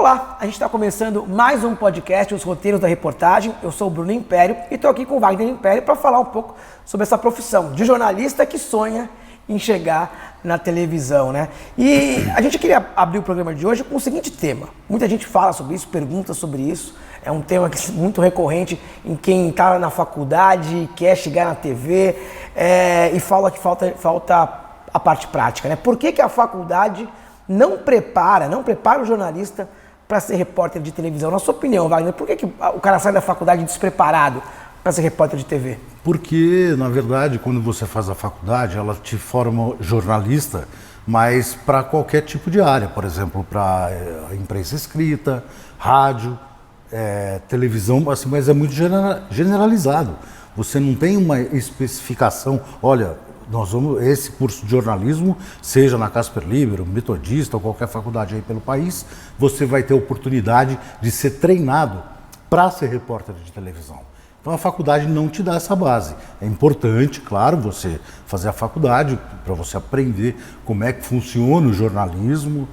Olá, a gente está começando mais um podcast, Os Roteiros da Reportagem. Eu sou o Bruno Império e estou aqui com o Wagner Império para falar um pouco sobre essa profissão de jornalista que sonha em chegar na televisão, né? E a gente queria abrir o programa de hoje com o seguinte tema. Muita gente fala sobre isso, pergunta sobre isso. É um tema muito recorrente em quem está na faculdade, quer chegar na TV e fala que falta a parte prática, né? Por que a faculdade não prepara o jornalista para ser repórter de televisão? Na sua opinião, Wagner, por que o cara sai da faculdade despreparado para ser repórter de TV? Porque, na verdade, quando você faz a faculdade, ela te forma jornalista, mas para qualquer tipo de área. Por exemplo, para imprensa escrita, rádio, televisão, assim, mas é muito generalizado. Você não tem uma especificação, olha, esse curso de jornalismo, seja na Casper Libero, Metodista ou qualquer faculdade aí pelo país, você vai ter oportunidade de ser treinado para ser repórter de televisão. Então a faculdade não te dá essa base. É importante, claro, você fazer a faculdade para você aprender como é que funciona o jornalismo.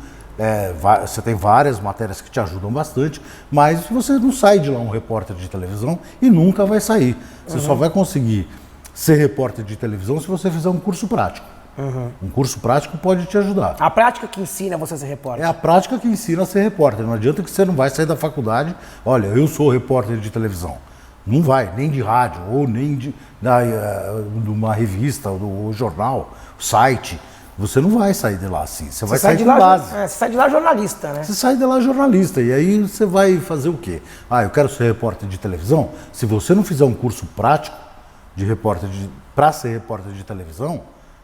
Você tem várias matérias que te ajudam bastante, mas você não sai de lá um repórter de televisão e nunca vai sair. Você só vai conseguir ser repórter de televisão se você fizer um curso prático. Um curso prático pode te ajudar. A prática que ensina você a ser repórter. É a prática que ensina a ser repórter. Não adianta que você não vai sair da faculdade, olha, eu sou repórter de televisão. Não vai, nem de rádio, ou nem de uma revista, ou jornal, site. Você não vai sair de lá assim. Você vai sair de base. Você sai de lá jornalista, né? Você sai de lá jornalista. E aí você vai fazer o quê? Eu quero ser repórter de televisão. Se você não fizer um curso prático para ser repórter de televisão,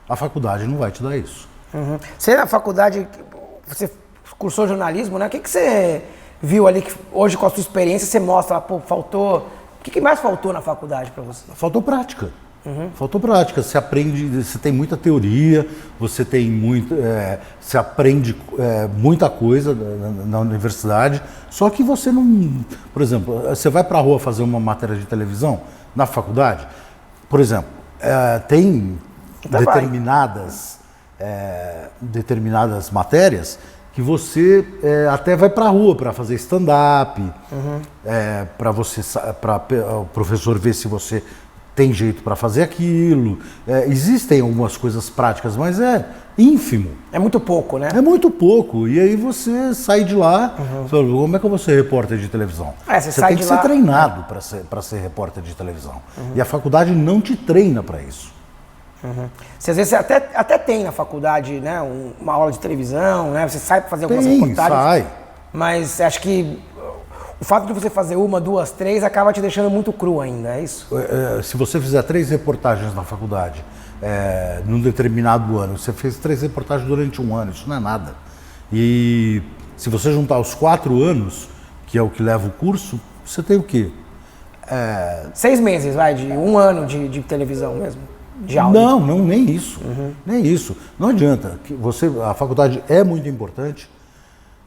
a faculdade não vai te dar isso. Você na faculdade, você cursou jornalismo, né? O que você viu ali que hoje com a sua experiência você mostra, faltou... O que mais faltou na faculdade para você? Faltou prática. Faltou prática. Você aprende, você tem muita teoria, você aprende muita coisa na universidade, só que você não... Por exemplo, você vai para a rua fazer uma matéria de televisão na faculdade, por exemplo, tem determinadas matérias que você até vai para a rua para fazer stand-up, para o professor ver se você tem jeito para fazer aquilo. Existem algumas coisas práticas, mas é ínfimo. É muito pouco, né? É muito pouco. E aí você sai de lá, fala, como é que eu vou ser repórter de televisão? Você tem que ser treinado para ser repórter de televisão. E a faculdade não te treina para isso. Você, às vezes, até tem na faculdade, né, uma aula de televisão, né? Você sai para fazer algumas reportagens. Sai. Mas acho que o fato de você fazer uma, duas, três acaba te deixando muito cru ainda, é isso? Se você fizer 3 reportagens na faculdade, num determinado ano, você fez 3 reportagens durante um ano, isso não é nada. E se você juntar os 4 anos, que é o que leva o curso, você tem o quê? 6 meses, de um ano de televisão mesmo? De aula? Não, nem isso. Nem isso. Não adianta. A faculdade é muito importante,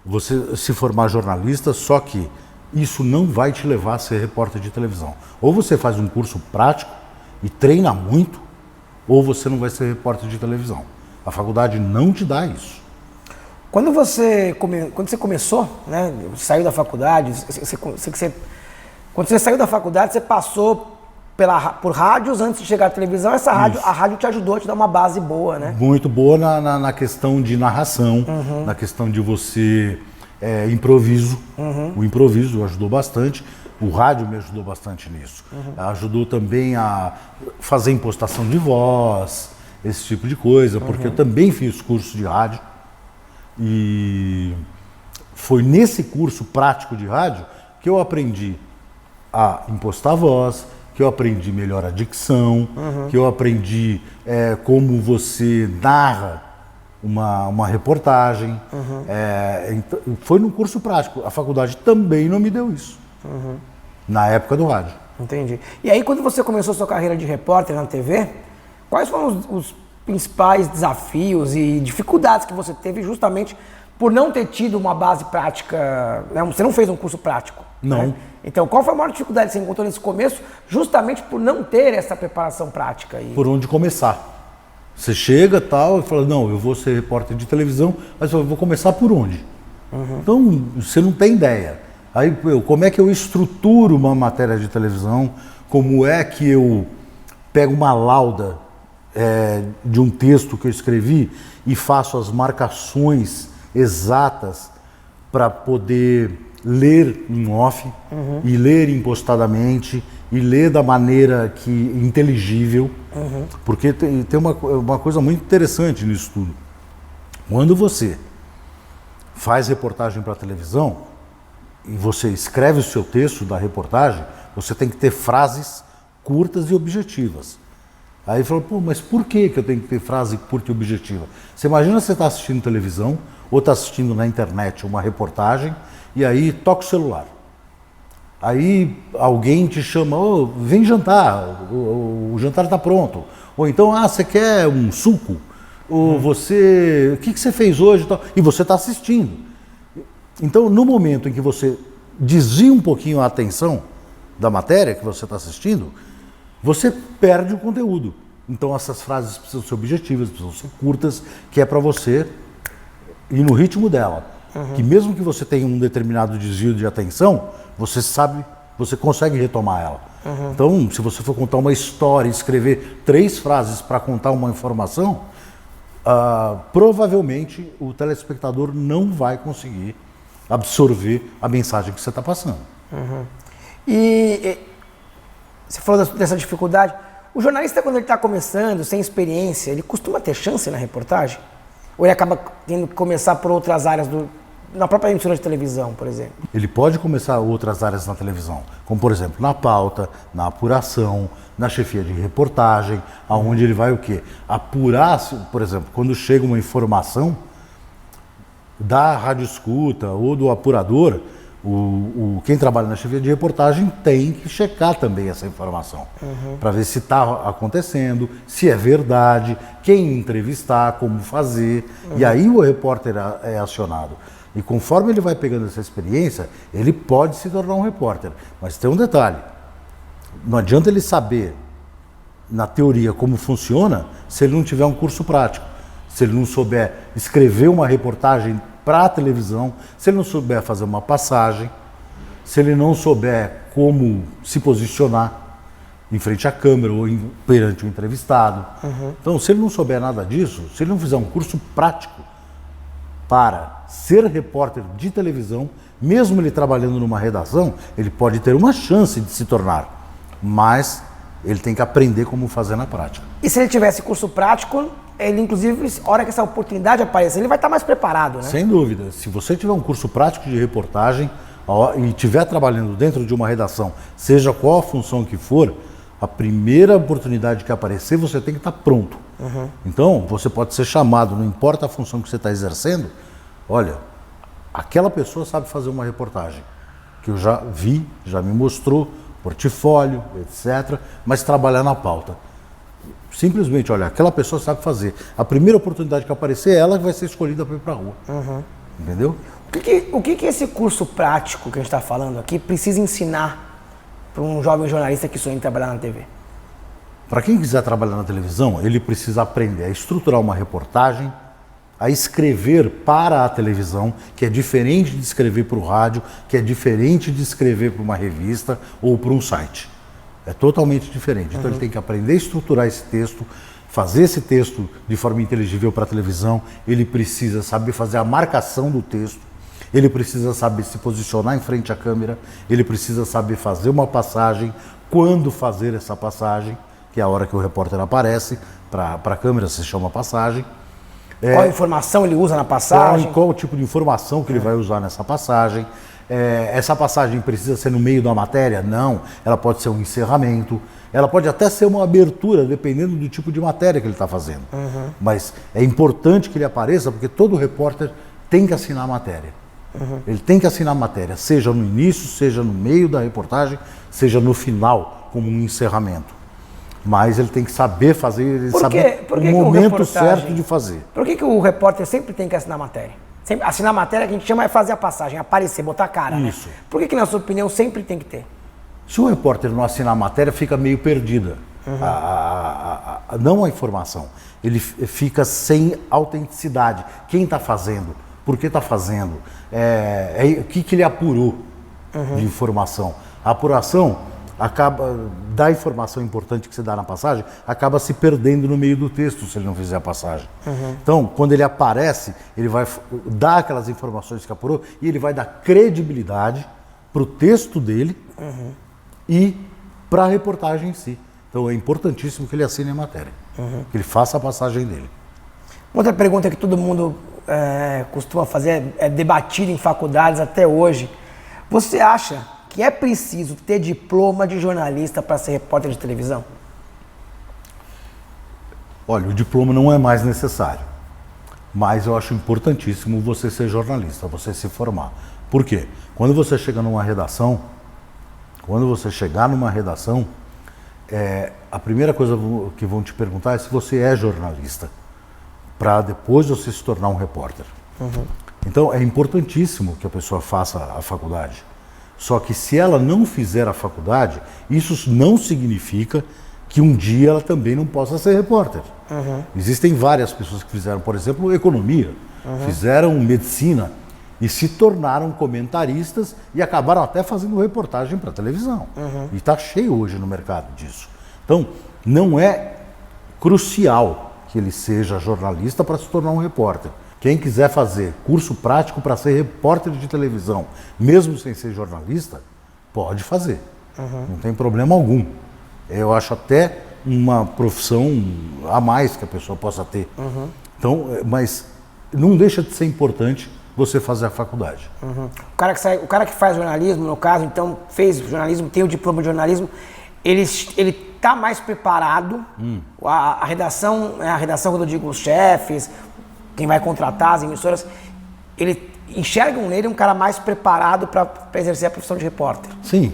você se formar jornalista, só que isso não vai te levar a ser repórter de televisão. Ou você faz um curso prático e treina muito, ou você não vai ser repórter de televisão. A faculdade não te dá isso. Quando você começou, né, saiu da faculdade, quando você saiu da faculdade, você passou por rádios antes de chegar à televisão. A rádio te ajudou a te dar uma base boa, né? Muito boa na questão de narração, na questão de você improviso. O improviso ajudou bastante. O rádio me ajudou bastante nisso. Ajudou também a fazer impostação de voz, esse tipo de coisa, porque eu também fiz curso de rádio. E foi nesse curso prático de rádio que eu aprendi a impostar a voz, que eu aprendi melhor a dicção, que eu aprendi como você narra uma reportagem. Então, foi num curso prático. A faculdade também não me deu isso, na época do rádio. Entendi. E aí, quando você começou sua carreira de repórter na TV, quais foram os principais desafios e dificuldades que você teve justamente por não ter tido uma base prática, né? Você não fez um curso prático. Não. Né? Então, qual foi a maior dificuldade que você encontrou nesse começo, justamente por não ter essa preparação prática? Por onde começar. Você chega e fala, não, eu vou ser repórter de televisão, mas eu vou começar por onde? Então, você não tem ideia. Aí, como é que eu estruturo uma matéria de televisão? Como é que eu pego uma lauda de um texto que eu escrevi e faço as marcações exatas para poder ler em off e ler impostadamente e ler da maneira inteligível, porque tem uma coisa muito interessante nisso tudo. Quando você faz reportagem para televisão e você escreve o seu texto da reportagem, você tem que ter frases curtas e objetivas. Aí falou, pô, mas por que eu tenho que ter frase curta e objetiva? Você imagina você está assistindo televisão ou está assistindo na internet uma reportagem e aí toca o celular. Aí alguém te chama, oh, vem jantar, o jantar está pronto. Ou então, você quer um suco? Ou você, o que você fez hoje? E você está assistindo. Então, no momento em que você desvia um pouquinho a atenção da matéria que você está assistindo, você perde o conteúdo. Então, essas frases precisam ser objetivas, precisam ser curtas, que é para você ir no ritmo dela. Que mesmo que você tenha um determinado desvio de atenção, você sabe, você consegue retomar ela. Então, se você for contar uma história, escrever 3 frases para contar uma informação, provavelmente o telespectador não vai conseguir absorver a mensagem que você está passando. E você falou dessa dificuldade. O jornalista, quando ele está começando, sem experiência, ele costuma ter chance na reportagem? Ou ele acaba tendo que começar por outras áreas na própria emissora de televisão, por exemplo? Ele pode começar outras áreas na televisão, como por exemplo na pauta, na apuração, na chefia de reportagem, aonde ele vai o quê? Apurar, por exemplo, quando chega uma informação da rádio escuta ou do apurador, quem trabalha na chefia de reportagem tem que checar também essa informação, para ver se está acontecendo, se é verdade, quem entrevistar, como fazer, e aí o repórter é acionado. E conforme ele vai pegando essa experiência, ele pode se tornar um repórter. Mas tem um detalhe, não adianta ele saber, na teoria, como funciona, se ele não tiver um curso prático, se ele não souber escrever uma reportagem para a televisão, se ele não souber fazer uma passagem, se ele não souber como se posicionar em frente à câmera ou perante o entrevistado. Então, se ele não souber nada disso, se ele não fizer um curso prático para ser repórter de televisão, mesmo ele trabalhando numa redação, ele pode ter uma chance de se tornar, mas ele tem que aprender como fazer na prática. E se ele tivesse curso prático, ele inclusive, a hora que essa oportunidade aparecer, ele vai estar mais preparado, né? Sem dúvida. Se você tiver um curso prático de reportagem e estiver trabalhando dentro de uma redação, seja qual a função que for, a primeira oportunidade que aparecer, você tem que estar pronto. Então, você pode ser chamado, não importa a função que você está exercendo, olha, aquela pessoa sabe fazer uma reportagem, que eu já vi, já me mostrou, portfólio, etc., mas trabalhar na pauta. Simplesmente, olha, aquela pessoa sabe fazer. A primeira oportunidade que aparecer, ela vai ser escolhida para ir para a rua. Entendeu? O que esse curso prático que a gente está falando aqui precisa ensinar para um jovem jornalista que sonha em trabalhar na TV? Para quem quiser trabalhar na televisão, ele precisa aprender a estruturar uma reportagem, a escrever para a televisão, que é diferente de escrever para o rádio, que é diferente de escrever para uma revista ou para um site. É totalmente diferente. Então ele tem que aprender a estruturar esse texto, fazer esse texto de forma inteligível para a televisão, ele precisa saber fazer a marcação do texto, ele precisa saber se posicionar em frente à câmera, ele precisa saber fazer uma passagem, quando fazer essa passagem, que é a hora que o repórter aparece, para a câmera se chama passagem. Qual informação ele usa na passagem? Qual o tipo de informação que ele vai usar nessa passagem. Essa passagem precisa ser no meio da matéria? Não, ela pode ser um encerramento, ela pode até ser uma abertura, dependendo do tipo de matéria que ele está fazendo. Mas é importante que ele apareça, porque todo repórter tem que assinar a matéria. Ele tem que assinar a matéria, seja no início, seja no meio da reportagem, seja no final, como um encerramento. Mas ele tem que saber fazer, ele saber o momento certo de fazer. Por que o repórter sempre tem que assinar a matéria? Sempre, assinar a matéria que a gente chama é fazer a passagem, aparecer, botar a cara. Isso. Né? Por que na sua opinião sempre tem que ter? Se o repórter não assinar a matéria, fica meio perdida. Não a informação. Ele fica sem autenticidade. Quem está fazendo? por que está fazendo, o que ele apurou de informação. A apuração da informação importante que você dá na passagem, acaba se perdendo no meio do texto se ele não fizer a passagem. Então, quando ele aparece, ele vai dar aquelas informações que apurou e ele vai dar credibilidade para o texto dele e para a reportagem em si. Então, é importantíssimo que ele assine a matéria, que ele faça a passagem dele. Outra pergunta que todo mundo costuma fazer, é debatida em faculdades até hoje. Você acha que é preciso ter diploma de jornalista para ser repórter de televisão? Olha, o diploma não é mais necessário, mas eu acho importantíssimo você ser jornalista, você se formar. Por quê? Quando você chega numa redação, a primeira coisa que vão te perguntar é se você é jornalista, para depois você se tornar um repórter. Então é importantíssimo que a pessoa faça a faculdade. Só que se ela não fizer a faculdade, isso não significa que um dia ela também não possa ser repórter. Existem várias pessoas que fizeram, por exemplo, economia, fizeram medicina e se tornaram comentaristas e acabaram até fazendo reportagem para televisão. E está cheio hoje no mercado disso. Então, não é crucial que ele seja jornalista para se tornar um repórter. Quem quiser fazer curso prático para ser repórter de televisão, mesmo sem ser jornalista, pode fazer. Não tem problema algum. Eu acho até uma profissão a mais que a pessoa possa ter. Então, mas não deixa de ser importante você fazer a faculdade. O cara que faz jornalismo, no caso, então fez jornalismo, tem o diploma de jornalismo, ele está mais preparado. A redação, quando eu digo os chefes, quem vai contratar as emissoras, ele enxergam nele um cara mais preparado para exercer a profissão de repórter. Sim.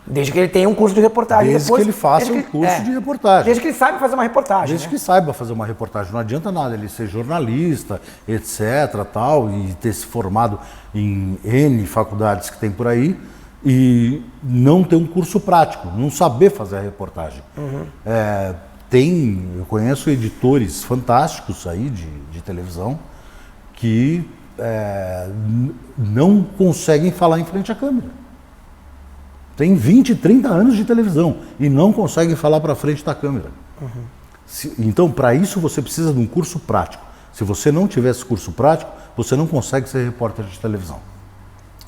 Desde que ele tenha um curso de reportagem. Desde que ele faça um curso de reportagem. Desde que ele saiba fazer uma reportagem. Desde que saiba fazer uma reportagem. Não adianta nada ele ser jornalista, etc, tal, e ter se formado em N faculdades que tem por aí e não ter um curso prático, não saber fazer a reportagem. Eu conheço editores fantásticos aí de televisão que não conseguem falar em frente à câmera. Tem 20, 30 anos de televisão e não conseguem falar para frente da câmera. Então, para isso, você precisa de um curso prático. Se você não tiver esse curso prático, você não consegue ser repórter de televisão.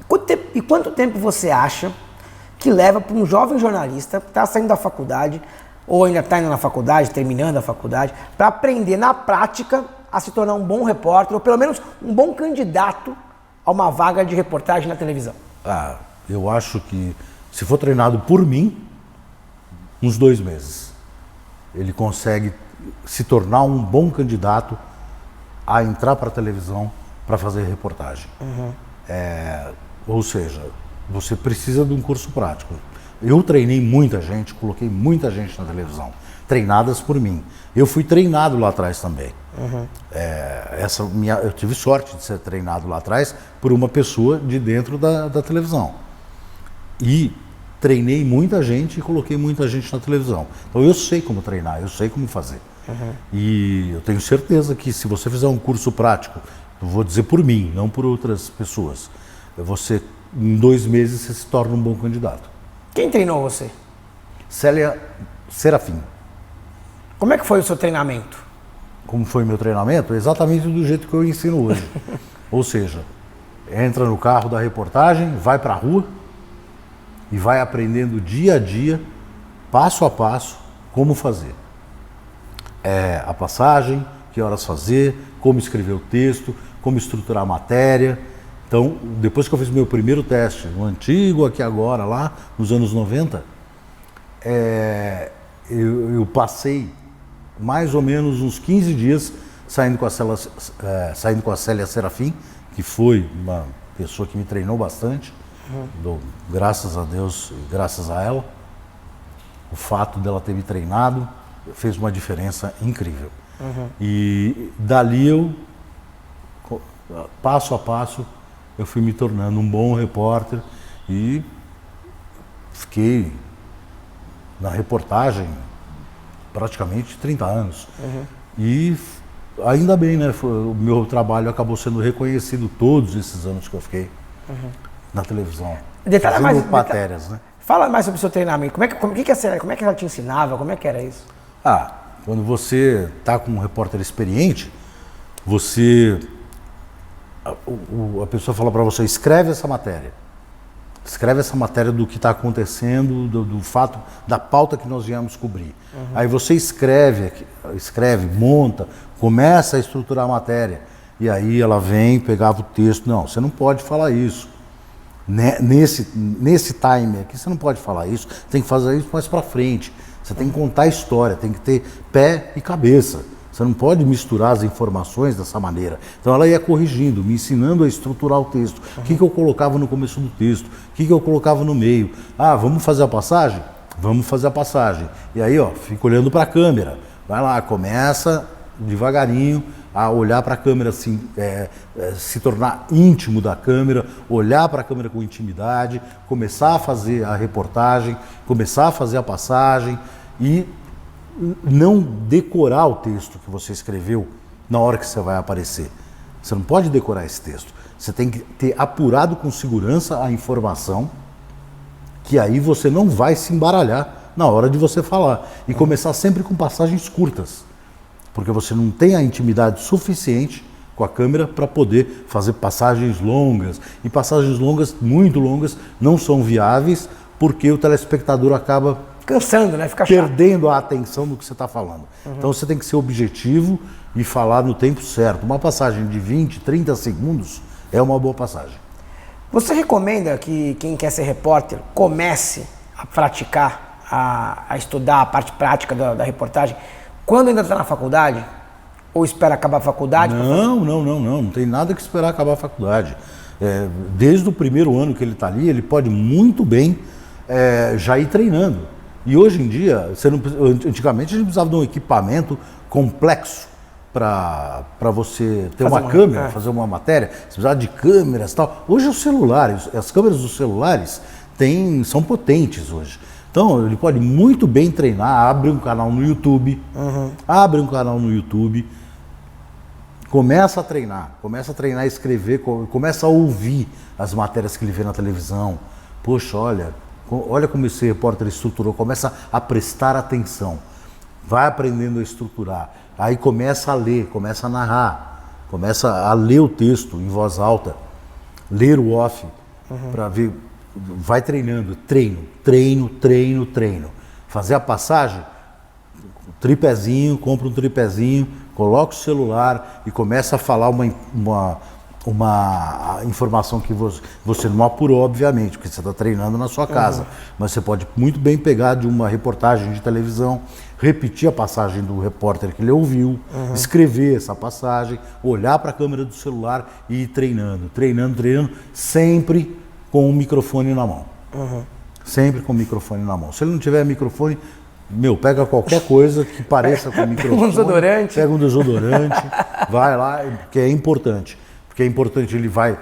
Quanto tempo você acha que leva para um jovem jornalista que está saindo da faculdade, ou ainda está indo na faculdade, terminando a faculdade, para aprender na prática a se tornar um bom repórter, ou pelo menos um bom candidato a uma vaga de reportagem na televisão? Eu acho que, se for treinado por mim, uns 2 meses. Ele consegue se tornar um bom candidato a entrar para a televisão para fazer reportagem. Ou seja, você precisa de um curso prático. Eu treinei muita gente, coloquei muita gente na televisão, treinadas por mim. Eu fui treinado lá atrás também. Eu tive sorte de ser treinado lá atrás por uma pessoa de dentro da televisão. E treinei muita gente e coloquei muita gente na televisão. Então eu sei como treinar, eu sei como fazer. E eu tenho certeza que se você fizer um curso prático, eu vou dizer por mim, não por outras pessoas, em 2 meses você se torna um bom candidato. Quem treinou você? Célia Serafim. Como é que foi o seu treinamento? Como foi meu treinamento? Exatamente do jeito que eu ensino hoje. Ou seja, entra no carro da reportagem, vai para a rua e vai aprendendo dia a dia, passo a passo, como fazer. A passagem, que horas fazer, como escrever o texto, como estruturar a matéria. Então, depois que eu fiz meu primeiro teste, no antigo Aqui Agora, lá nos anos 90, eu passei mais ou menos uns 15 dias saindo com a Célia Serafim, que foi uma pessoa que me treinou bastante. Graças a Deus e graças a ela, o fato dela ter me treinado fez uma diferença incrível. E dali passo a passo, eu fui me tornando um bom repórter e fiquei na reportagem praticamente 30 anos. E Ainda bem, né? O meu trabalho acabou sendo reconhecido todos esses anos que eu fiquei na televisão. Detalhe fazendo mais, matérias, né? Fala mais sobre o seu treinamento. Como é que ela te ensinava? Como é que era isso? Quando você está com um repórter experiente, você... A pessoa fala para você, escreve essa matéria. Escreve essa matéria do que está acontecendo, do fato, da pauta que nós viemos cobrir. Aí você escreve, monta, começa a estruturar a matéria. E aí ela vem, pegava o texto. Não, você não pode falar isso. Nesse time aqui, você não pode falar isso. Tem que fazer isso mais para frente. Você tem que contar a história, tem que ter pé e cabeça. Você não pode misturar as informações dessa maneira. Então ela ia corrigindo, me ensinando a estruturar o texto. O que eu colocava no começo do texto? O que eu colocava no meio? Vamos fazer a passagem? Vamos fazer a passagem. E aí, fica olhando para a câmera. Vai lá, começa devagarinho a olhar para a câmera, assim, se tornar íntimo da câmera, olhar para a câmera com intimidade, começar a fazer a reportagem, começar a fazer a passagem e não decorar o texto que você escreveu na hora que você vai aparecer. Você não pode decorar esse texto. Você tem que ter apurado com segurança a informação, que aí você não vai se embaralhar na hora de você falar. E começar sempre com passagens curtas, porque você não tem a intimidade suficiente com a câmera para poder fazer passagens longas. E passagens longas, muito longas, não são viáveis, porque o telespectador acaba cansando, né? Fica chato. Perdendo a atenção do que você está falando. Então você tem que ser objetivo e falar no tempo certo. Uma passagem de 20, 30 segundos é uma boa passagem. Você recomenda que quem quer ser repórter comece a praticar, a estudar a parte prática da reportagem quando ainda está na faculdade? Ou espera acabar a faculdade? Não tem nada que esperar acabar a faculdade. Desde o primeiro ano que ele está ali, ele pode muito bem já ir treinando. E hoje em dia, antigamente a gente precisava de um equipamento complexo para você ter uma câmera, fazer uma matéria, você precisava de câmeras e tal. Hoje os celulares, as câmeras dos celulares são potentes hoje. Então ele pode muito bem treinar, abre um canal no YouTube, começa a treinar a escrever, começa a ouvir as matérias que ele vê na televisão. Poxa, olha como esse repórter estruturou, começa a prestar atenção, vai aprendendo a estruturar, aí começa a ler, começa a narrar, começa a ler o texto em voz alta, ler o off, para ver, vai treinando, treino, fazer a passagem, tripézinho, compra um tripézinho, coloca o celular e começa a falar uma informação que você não apurou, obviamente, porque você está treinando na sua casa. Mas você pode muito bem pegar de uma reportagem de televisão, repetir a passagem do repórter que ele ouviu, escrever essa passagem, olhar para a câmera do celular e ir treinando, sempre com o microfone na mão. Sempre com o microfone na mão. Se ele não tiver microfone, pega qualquer coisa que pareça com o microfone. Pega um desodorante, vai lá, porque é importante. Porque é importante, ele vai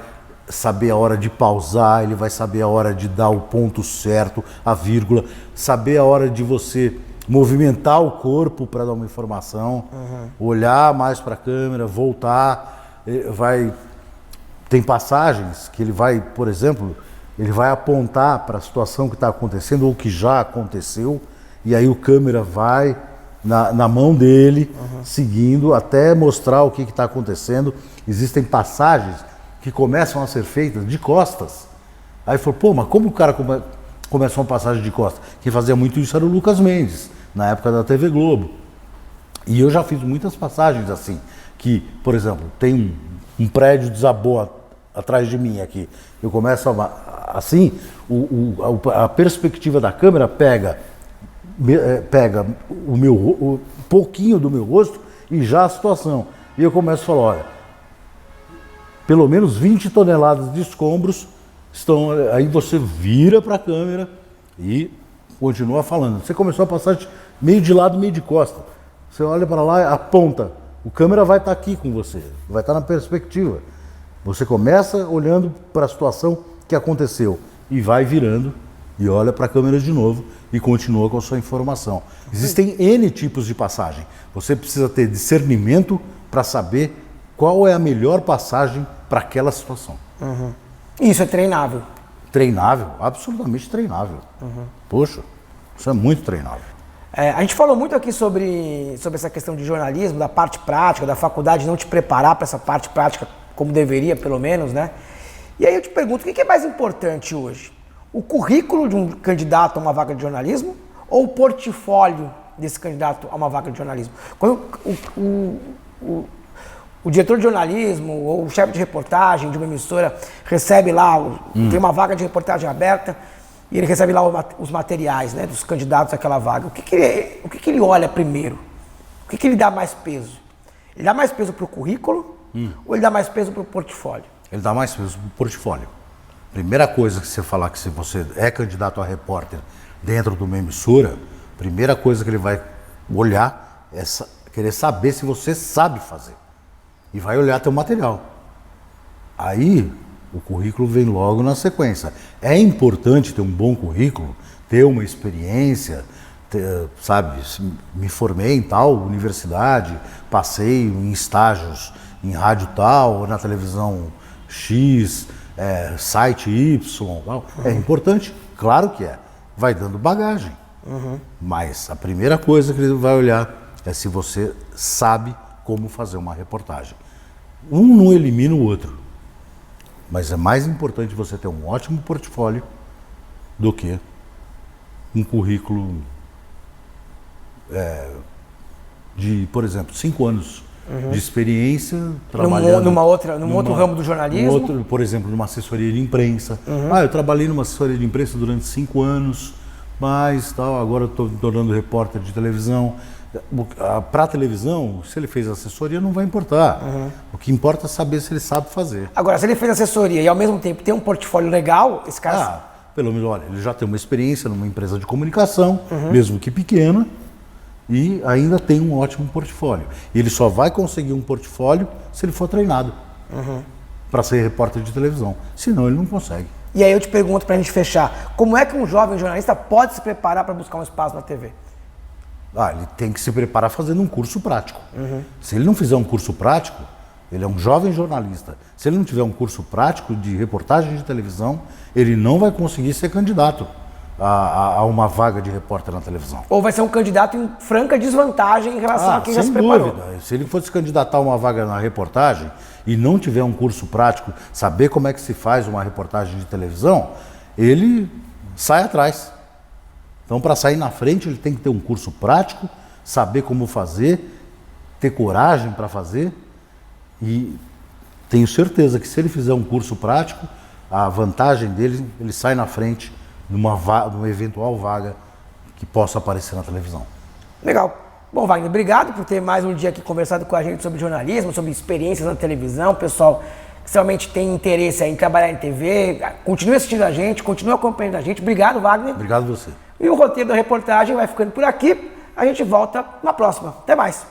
saber a hora de pausar, ele vai saber a hora de dar o ponto certo, a vírgula, saber a hora de você movimentar o corpo para dar uma informação, olhar mais para a câmera, voltar, tem passagens que ele vai, por exemplo, ele vai apontar para a situação que está acontecendo ou que já aconteceu, e aí o câmera vai na mão dele, seguindo, até mostrar o que está acontecendo. Existem passagens que começam a ser feitas de costas. Aí falou, mas como o cara começa uma passagem de costas? Quem fazia muito isso era o Lucas Mendes, na época da TV Globo. E eu já fiz muitas passagens assim, que, por exemplo, tem um prédio desabou atrás de mim aqui. Eu começo assim, a perspectiva da câmera pega o pouquinho do meu rosto e já a situação. E eu começo a falar, olha, pelo menos 20 toneladas de escombros estão... Aí você vira para a câmera e continua falando. Você começou a passar meio de lado, meio de costa. Você olha para lá, aponta. O câmera vai estar aqui com você, vai estar na perspectiva. Você começa olhando para a situação que aconteceu e vai virando e olha para a câmera de novo e continua com a sua informação. Existem N tipos de passagem. Você precisa ter discernimento para saber qual é a melhor passagem para aquela situação. Isso é treinável. Treinável, absolutamente treinável. Poxa, isso é muito treinável. A gente falou muito aqui sobre essa questão de jornalismo, da parte prática, da faculdade não te preparar para essa parte prática como deveria, pelo menos, né? E aí eu te pergunto, o que é mais importante hoje? O currículo de um candidato a uma vaga de jornalismo ou o portfólio desse candidato a uma vaga de jornalismo? Quando o diretor de jornalismo ou o chefe de reportagem de uma emissora recebe lá, tem uma vaga de reportagem aberta e ele recebe lá os materiais, né, dos candidatos àquela vaga. O que ele olha primeiro? O que ele dá mais peso? Ele dá mais peso para o currículo ou ele dá mais peso para o portfólio? Ele dá mais peso para o portfólio. Primeira coisa que você falar que se você é candidato a repórter dentro de uma emissora, primeira coisa que ele vai olhar é querer saber se você sabe fazer. E vai olhar teu material. Aí o currículo vem logo na sequência. É importante ter um bom currículo, ter uma experiência, sabe, me formei em tal universidade, passei em estágios em rádio tal, na televisão X, site Y, tal. É importante? Claro que é. Vai dando bagagem. Mas a primeira coisa que ele vai olhar é se você sabe como fazer uma reportagem. Um não elimina o outro. Mas é mais importante você ter um ótimo portfólio do que um currículo de, por exemplo, 5 anos de experiência trabalhando num outro ramo do jornalismo? Por exemplo, numa assessoria de imprensa. Eu trabalhei numa assessoria de imprensa durante 5 anos, mas tal, agora estou me tornando repórter de televisão. Para a televisão, se ele fez assessoria, não vai importar. O que importa é saber se ele sabe fazer. Agora, se ele fez assessoria e ao mesmo tempo tem um portfólio legal, esse cara... Pelo menos, olha, ele já tem uma experiência numa empresa de comunicação, mesmo que pequena, e ainda tem um ótimo portfólio. E ele só vai conseguir um portfólio se ele for treinado para ser repórter de televisão. Senão ele não consegue. E aí eu te pergunto, para a gente fechar, como é que um jovem jornalista pode se preparar para buscar um espaço na TV? Ele tem que se preparar fazendo um curso prático. Se ele não fizer um curso prático, ele é um jovem jornalista. Se ele não tiver um curso prático de reportagem de televisão, ele não vai conseguir ser candidato a uma vaga de repórter na televisão. Ou vai ser um candidato em franca desvantagem em relação a quem já se preparou. Sem dúvida. Se ele fosse candidatar a uma vaga na reportagem e não tiver um curso prático, saber como é que se faz uma reportagem de televisão, ele sai atrás. Então, para sair na frente, ele tem que ter um curso prático, saber como fazer, ter coragem para fazer. E tenho certeza que se ele fizer um curso prático, a vantagem dele, ele sai na frente de uma eventual vaga que possa aparecer na televisão. Legal. Bom, Wagner, obrigado por ter mais um dia aqui conversado com a gente sobre jornalismo, sobre experiências na televisão. Pessoal que realmente tem interesse em trabalhar em TV, continue assistindo a gente, continue acompanhando a gente. Obrigado, Wagner. Obrigado a você. E o roteiro da reportagem vai ficando por aqui. A gente volta na próxima. Até mais.